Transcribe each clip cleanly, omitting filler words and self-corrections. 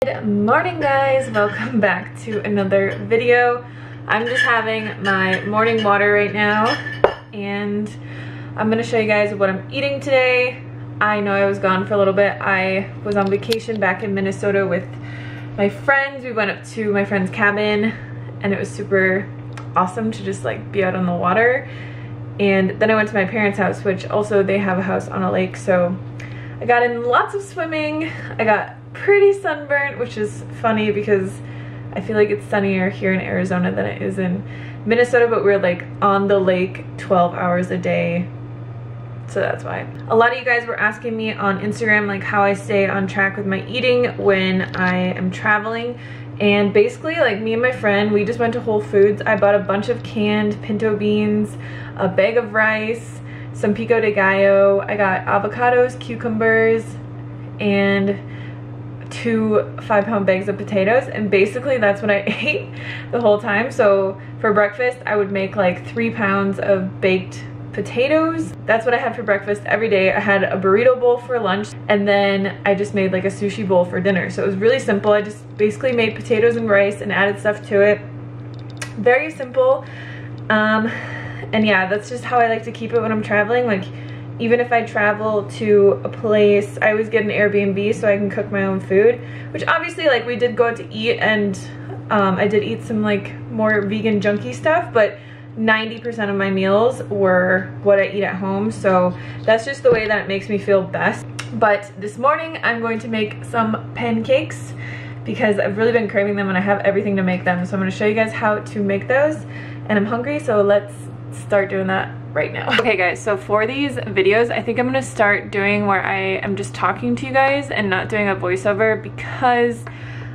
Good morning, guys. Welcome back to another video. I'm just having my morning water right now and I'm gonna show you guys what I'm eating today. I know I was gone for a little bit. I was on vacation back in Minnesota with my friends. We went up to my friend's cabin and it was super awesome to just like be out on the water. And then I went to my parents' house, which also they have a house on a lake, so I got in lots of swimming. I got pretty sunburnt, which is funny because I feel like it's sunnier here in Arizona than it is in Minnesota, but we're like on the lake 12 hours a day, so that's why. A lot of you guys were asking me on Instagram like how I stay on track with my eating when I am traveling, and basically like me and my friend, we just went to Whole Foods. I bought a bunch of canned pinto beans, a bag of rice, some pico de gallo. I got avocados, cucumbers, and 2 5-pound bags of potatoes, and basically that's what I ate the whole time. So for breakfast I would make like 3 pounds of baked potatoes. That's what I had for breakfast every day. I had a burrito bowl for lunch, and then I just made like a sushi bowl for dinner. So it was really simple. I just basically made potatoes and rice and added stuff to it. Very simple. And yeah, that's just how I like to keep it when I'm traveling. Like even if I travel to a place, I always get an Airbnb so I can cook my own food, which obviously like we did go out to eat, and I did eat some like more vegan junky stuff, but 90% of my meals were what I eat at home, so that's just the way that it makes me feel best. But this morning I'm going to make some pancakes because I've really been craving them and I have everything to make them, so I'm going to show you guys how to make those, and I'm hungry, so let's start doing that right now. Okay guys, so for these videos I think I'm gonna start doing where I am just talking to you guys and not doing a voiceover, because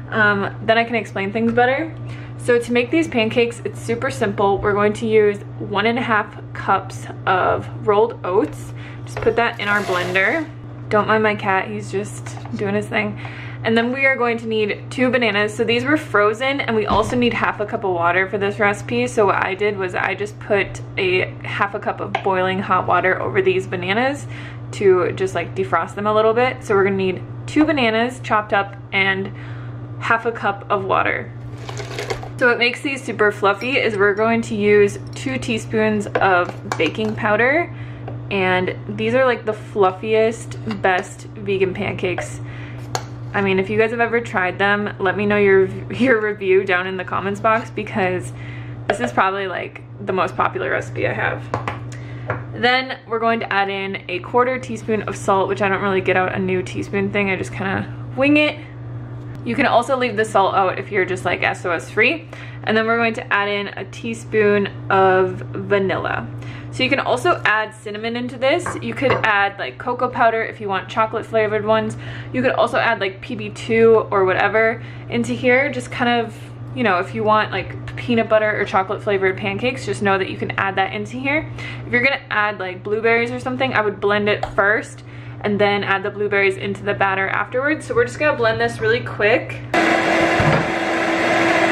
then I can explain things better. So to make these pancakes, it's super simple. We're going to use 1.5 cups of rolled oats. Just put that in our blender. Don't mind my cat, he's just doing his thing. And then we are going to need 2 bananas. So these were frozen, and we also need 1/2 cup of water for this recipe. So what I did was I just put a 1/2 cup of boiling hot water over these bananas to just like defrost them a little bit. So we're gonna need 2 bananas chopped up and 1/2 cup of water. So what makes these super fluffy is we're going to use 2 teaspoons of baking powder, and these are like the fluffiest, best vegan pancakes. I mean, if you guys have ever tried them, let me know your review down in the comments box, because this is probably like the most popular recipe I have. Then we're going to add in 1/4 teaspoon of salt, which I don't really get out a new teaspoon thing, I just kind of wing it. You can also leave the salt out if you're just like SOS free. And then we're going to add in 1 teaspoon of vanilla. So you can also add cinnamon into this. You could add like cocoa powder if you want chocolate flavored ones. You could also add like PB2 or whatever into here. Just kind of, you know, if you want like peanut butter or chocolate flavored pancakes, just know that you can add that into here. If you're gonna add like blueberries or something, I would blend it first and then add the blueberries into the batter afterwards. So we're just gonna blend this really quick.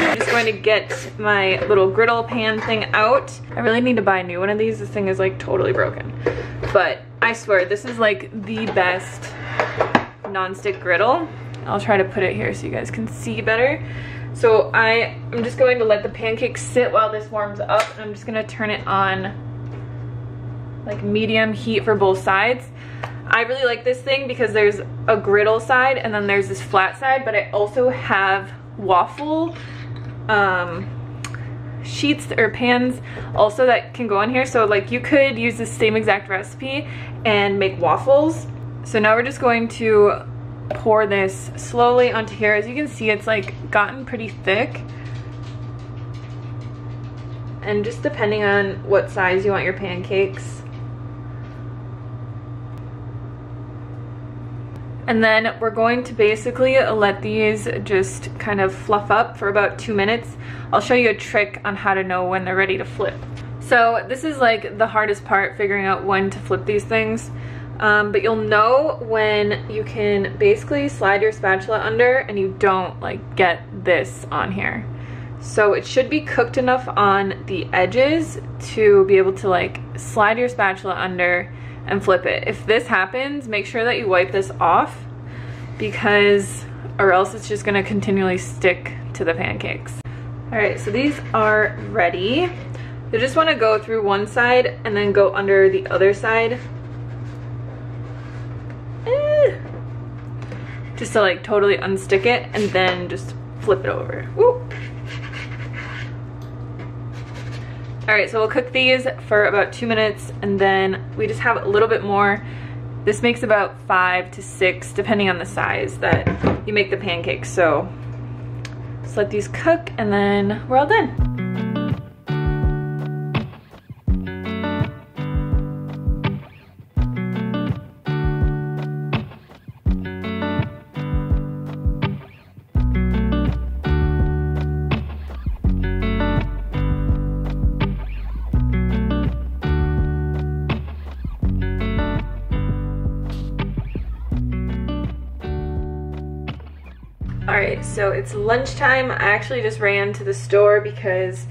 I'm just going to get my little griddle pan thing out. I really need to buy a new one of these. This thing is like totally broken. But I swear, this is like the best nonstick griddle. I'll try to put it here so you guys can see better. So I'm just going to let the pancakes sit while this warms up, and I'm just gonna turn it on like medium heat for both sides. I really like this thing because there's a griddle side and then there's this flat side, but I also have waffle sheets or pans also that can go in here. So like you could use the same exact recipe and make waffles. So now we're just going to pour this slowly onto here. As you can see, it's like gotten pretty thick. And just depending on what size you want your pancakes. And then we're going to basically let these just kind of fluff up for about 2 minutes. I'll show you a trick on how to know when they're ready to flip. So this is like the hardest part, figuring out when to flip these things. But you'll know when you can basically slide your spatula under and you don't like get this on here. So it should be cooked enough on the edges to be able to like slide your spatula under and flip it. If this happens, make sure that you wipe this off, because or else it's just gonna continually stick to the pancakes. All right, so these are ready. You just wanna go through one side and then go under the other side. Just to like totally unstick it and then just flip it over. Woo. All right, so we'll cook these for about 2 minutes and then we just have a little bit more. This makes about 5 to 6, depending on the size that you make the pancakes. So just let these cook and then we're all done. Alright, so it's lunchtime. I actually just ran to the store because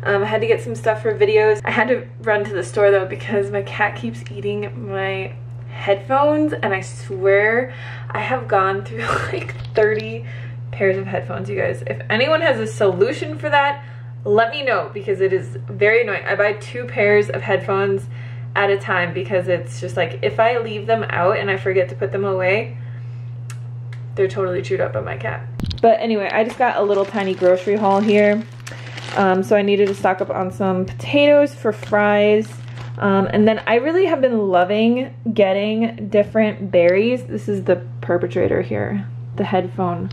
I had to get some stuff for videos. I had to run to the store though because my cat keeps eating my headphones, and I swear I have gone through like 30 pairs of headphones, you guys. If anyone has a solution for that, let me know because it is very annoying. I buy 2 pairs of headphones at a time because it's just like if I leave them out and I forget to put them away, they're totally chewed up by my cat. But anyway, I just got a little tiny grocery haul here. So I needed to stock up on some potatoes for fries. And then I really have been loving getting different berries. This is the perpetrator here, the headphone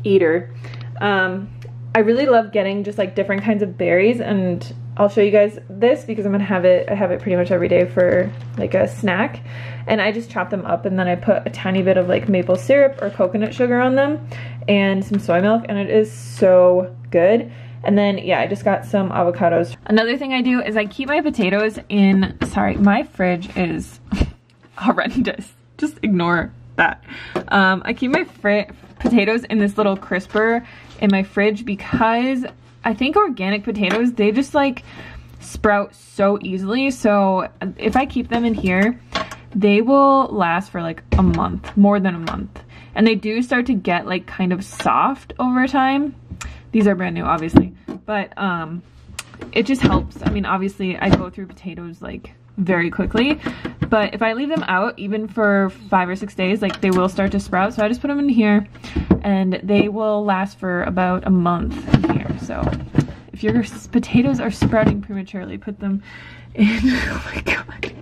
eater. I really love getting just like different kinds of berries, and I'll show you guys this because I'm gonna have it, I have it pretty much every day for like a snack. And I just chop them up and then I put a tiny bit of like maple syrup or coconut sugar on them and some soy milk, and it is so good. And then yeah, I just got some avocados. Another thing I do is I keep my potatoes in, sorry, my fridge is horrendous. Just ignore that. I keep my potatoes in this little crisper in my fridge because I think organic potatoes, they just like sprout so easily. So if I keep them in here, they will last for like a month, more than a month. And they do start to get like kind of soft over time. These are brand new, obviously, but it just helps. I mean, obviously I go through potatoes like very quickly, but if I leave them out even for 5 or 6 days, like they will start to sprout. So I just put them in here and they will last for about a month in here. So if your potatoes are sprouting prematurely, put them in. Oh my god.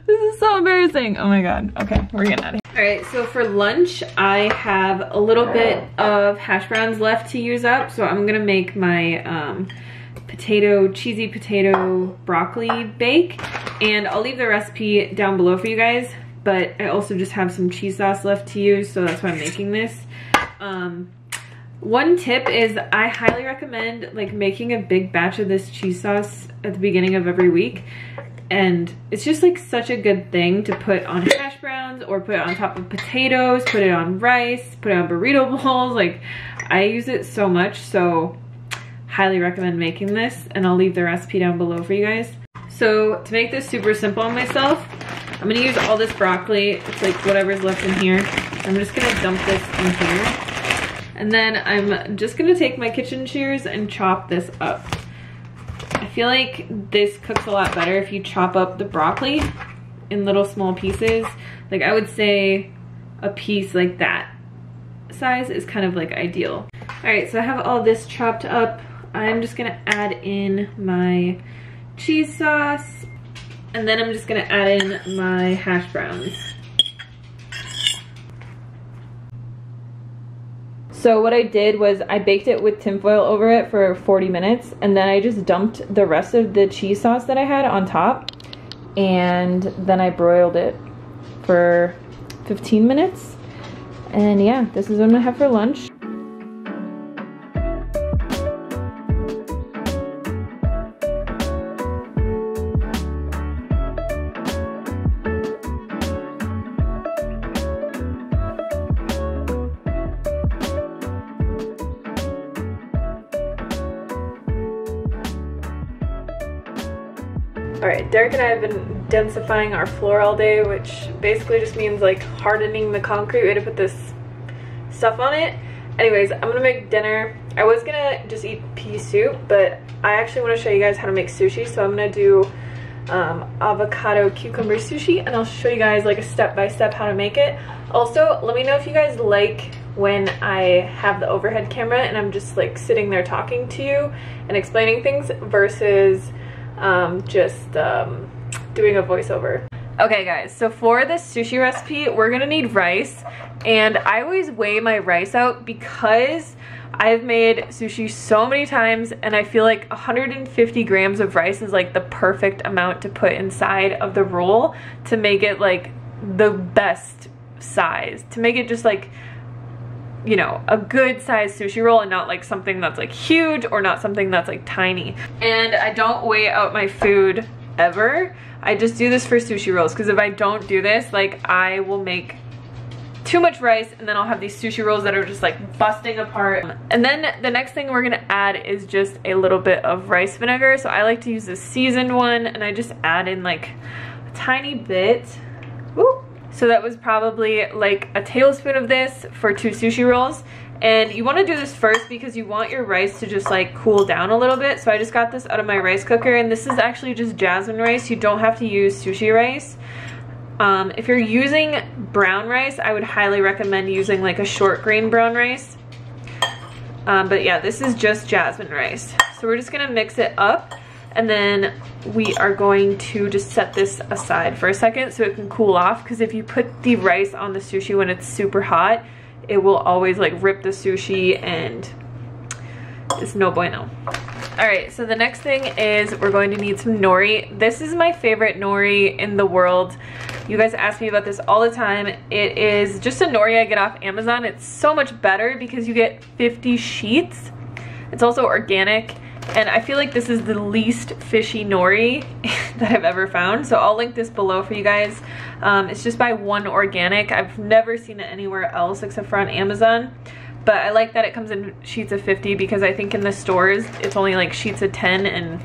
This is so embarrassing. Oh my god. Okay, we're getting out of here. Alright, so for lunch, I have a little bit of hash browns left to use up. So I'm gonna make my cheesy potato broccoli bake. And I'll leave the recipe down below for you guys. But I also just have some cheese sauce left to use, so that's why I'm making this. One tip is I highly recommend like making a big batch of this cheese sauce at the beginning of every week. And it's just like such a good thing to put on hash browns or put it on top of potatoes, put it on rice, put it on burrito bowls. Like I use it so much, so highly recommend making this, and I'll leave the recipe down below for you guys. So to make this super simple on myself, I'm gonna use all this broccoli. It's like whatever's left in here. I'm just gonna dump this in here. And then I'm just gonna take my kitchen shears and chop this up. I feel like this cooks a lot better if you chop up the broccoli in little small pieces. Like I would say a piece like that size is kind of like ideal. All right, so I have all this chopped up. I'm just gonna add in my cheese sauce, and then I'm just gonna add in my hash browns. So what I did was I baked it with tinfoil over it for 40 minutes, and then I just dumped the rest of the cheese sauce that I had on top, and then I broiled it for 15 minutes. And yeah, this is what I'm gonna have for lunch. Alright, Derek and I have been densifying our floor all day, which basically just means like hardening the concrete. We had to put this stuff on it. Anyways, I'm gonna make dinner. I was gonna just eat pea soup, but I actually want to show you guys how to make sushi. So I'm gonna do avocado cucumber sushi, and I'll show you guys like a step-by-step how to make it. Also, let me know if you guys like when I have the overhead camera and I'm just like sitting there talking to you and explaining things versus just doing a voiceover. Okay guys, so for this sushi recipe, we're gonna need rice, and I always weigh my rice out because I've made sushi so many times and I feel like 150 grams of rice is like the perfect amount to put inside of the roll to make it like the best size, to make it just like, you know, a good size sushi roll and not like something that's like huge or not something that's like tiny. And I don't weigh out my food ever. I just do this for sushi rolls because if I don't do this, like I will make too much rice and then I'll have these sushi rolls that are just like busting apart. And then the next thing we're gonna add is just a little bit of rice vinegar. So I like to use the seasoned one, and I just add in like a tiny bit. Woo. So that was probably like a tablespoon of this for 2 sushi rolls. And you want to do this first because you want your rice to just like cool down a little bit. So I just got this out of my rice cooker, and this is actually just jasmine rice. You don't have to use sushi rice. If you're using brown rice, I would highly recommend using like a short grain brown rice. But yeah, this is just jasmine rice. So we're just gonna mix it up, and then we are going to just set this aside for a second so it can cool off, because if you put the rice on the sushi when it's super hot, it will always like rip the sushi and it's no bueno. Alright, so the next thing is we're going to need some nori. This is my favorite nori in the world. You guys ask me about this all the time. It is just a nori I get off Amazon. It's so much better because you get 50 sheets. It's also organic, and I feel like this is the least fishy nori that I've ever found. So I'll link this below for you guys. It's just by One Organic. I've never seen it anywhere else except for on Amazon. But I like that it comes in sheets of 50 because I think in the stores it's only like sheets of 10, and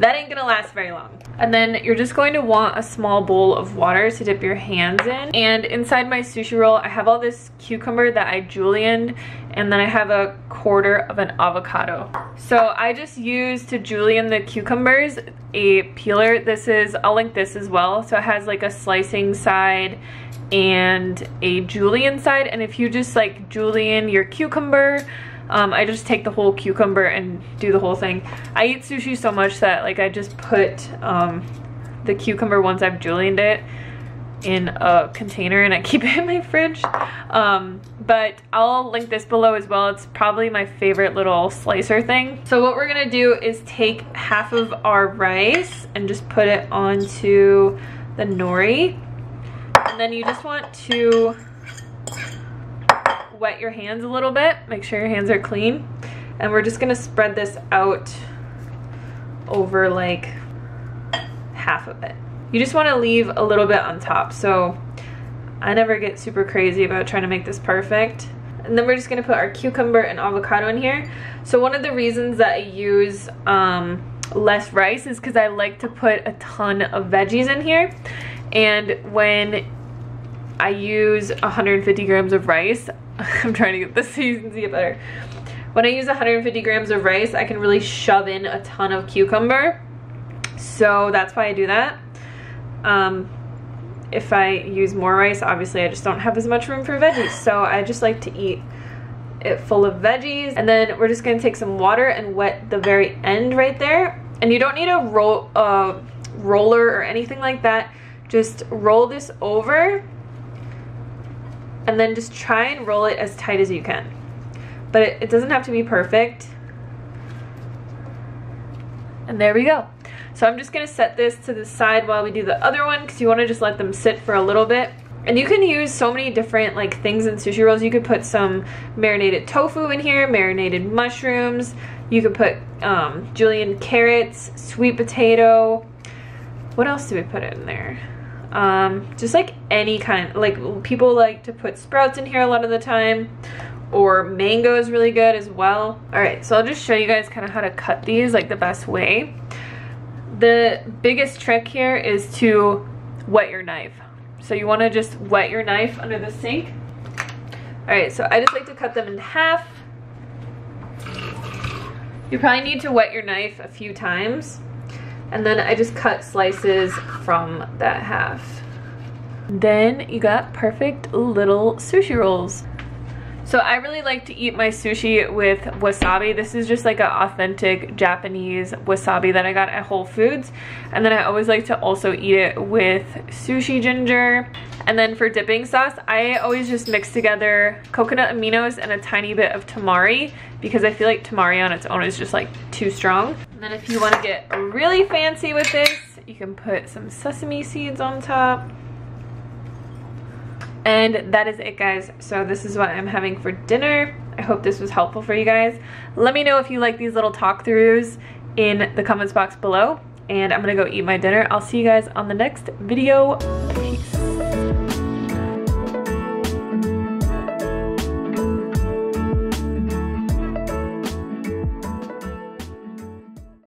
that ain't gonna last very long. And then you're just going to want a small bowl of water to dip your hands in. And inside my sushi roll, I have all this cucumber that I julienned, and then I have a quarter of an avocado. So I just used to julienne the cucumbers a peeler. This is, I'll link this as well. So it has like a slicing side and a julienne side. And if you just like julienne your cucumber, I just take the whole cucumber and do the whole thing. I eat sushi so much that like I just put the cucumber once I've julienned it in a container and I keep it in my fridge. But I'll link this below as well. It's probably my favorite little slicer thing. So what we're gonna do is take half of our rice and just put it onto the nori. And then you just want to wet your hands a little bit. Make sure your hands are clean. And we're just gonna spread this out over like half of it. You just wanna leave a little bit on top. So I never get super crazy about trying to make this perfect. And then we're just gonna put our cucumber and avocado in here. So one of the reasons that I use less rice is because I like to put a ton of veggies in here. And when I use 150 grams of rice, I'm trying to get this so you can see it better. When I use 150 grams of rice, I can really shove in a ton of cucumber. So that's why I do that. If I use more rice, obviously I just don't have as much room for veggies. So I just like to eat it full of veggies. And then we're just gonna take some water and wet the very end right there. And you don't need a roller or anything like that. Just roll this over and then just try and roll it as tight as you can. But it doesn't have to be perfect. And there we go. So I'm just gonna set this to the side while we do the other one, because you wanna just let them sit for a little bit. And you can use so many different like things in sushi rolls. You could put some marinated tofu in here, marinated mushrooms. You could put julienne carrots, sweet potato. What else do we put in there? Just like any kind, like people like to put sprouts in here a lot of the time, or mango is really good as well. All right, so I'll just show you guys kind of how to cut these like the best way. The biggest trick here is to wet your knife. So you want to just wet your knife under the sink, Alright, so I just like to cut them in half. You probably need to wet your knife a few times. And then I just cut slices from that half. Then you got perfect little sushi rolls. So I really like to eat my sushi with wasabi. This is just like an authentic Japanese wasabi that I got at Whole Foods. And then I always like to also eat it with sushi ginger. And then for dipping sauce, I always just mix together coconut aminos and a tiny bit of tamari, because I feel like tamari on its own is just like too strong. And then if you want to get really fancy with this, you can put some sesame seeds on top. And that is it, guys. So this is what I'm having for dinner. I hope this was helpful for you guys. Let me know if you like these little talk throughs in the comments box below. And I'm gonna go eat my dinner. I'll see you guys on the next video.